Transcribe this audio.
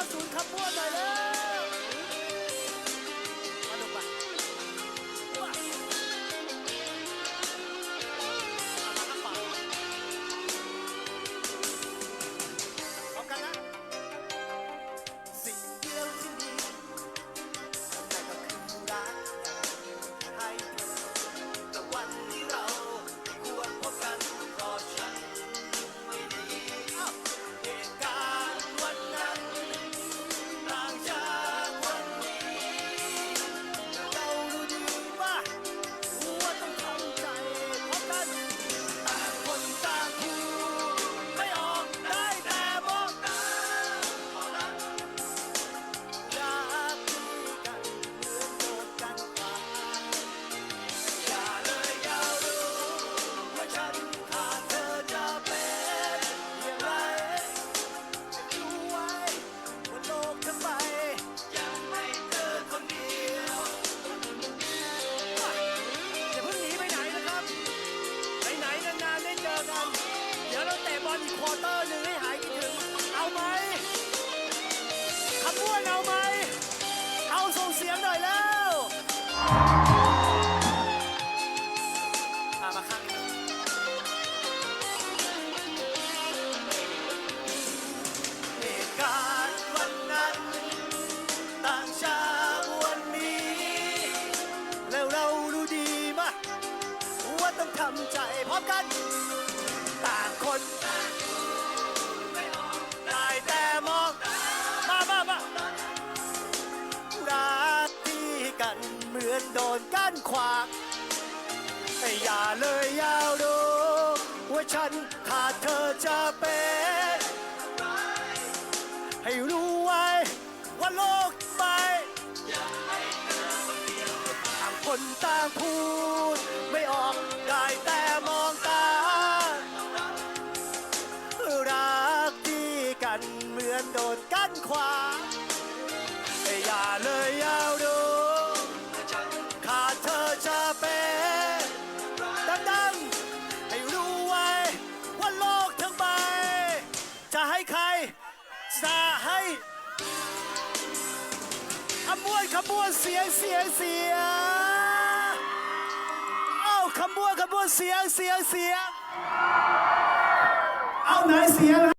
90ขับม้วนหน่อยแล้วมาดูไปว้ามาข้างขวาพร้อมกันนะสิ่งเดียวที่มีนั่นก็คือรักให้เธอแต่วันที่เราควรพบกันเพราะฉันไม่ดีเหตุการณ์วันนั้นต่างจากวันนี้เรารู้ดีว่าต้องทำใจพบกันต่างคนต่างพูดไม่ออกได้แต่มองตารักที่กันเหมือนโดนกันฝังอย่าเลยอย่ารู้ว่าฉันขาดเธอจะเป็นอย่างไรรู้ไว้ว่าโลกทั้งใบยังไม่เจอคนเดียวอย่าเพิ่งหนีไปไหนนะครับไปไหนนานๆได้เจอกันเดี๋ยวเราเตะบอลอีกควอเตอร์หนึ่งให้หายคิดถึงเอาไหมขบวนเอาไหมเอาส่งเสียงหน่อยแล้วมาข้างนี้เหตุการณ์วันนั้นต่างจากวันนี้แล้วเรารู้ดีมากว่าต้องทำใจพร้อมกันต่างคนไม่ออกได้แต่มองมารักที่กันเหมือนโดนกั้นขวางอย่าเลยอย่ารู้ว่าฉันขาดเธอจะเป็นให้รู้ไว้ว่าโลกใบต่างคนต่างพูดไม่ออกได้แต่มองตารักที่กันเหมือนโดนกั้นขวางอย่าเลยอย่ารู้ขาดเธอจะเป็นดังๆให้รู้ไว้ว่าโลกทั้งใบจะให้ใครจะให้ขบวนเสียงเอ้าขบวนเสียงเอาไหนเสียง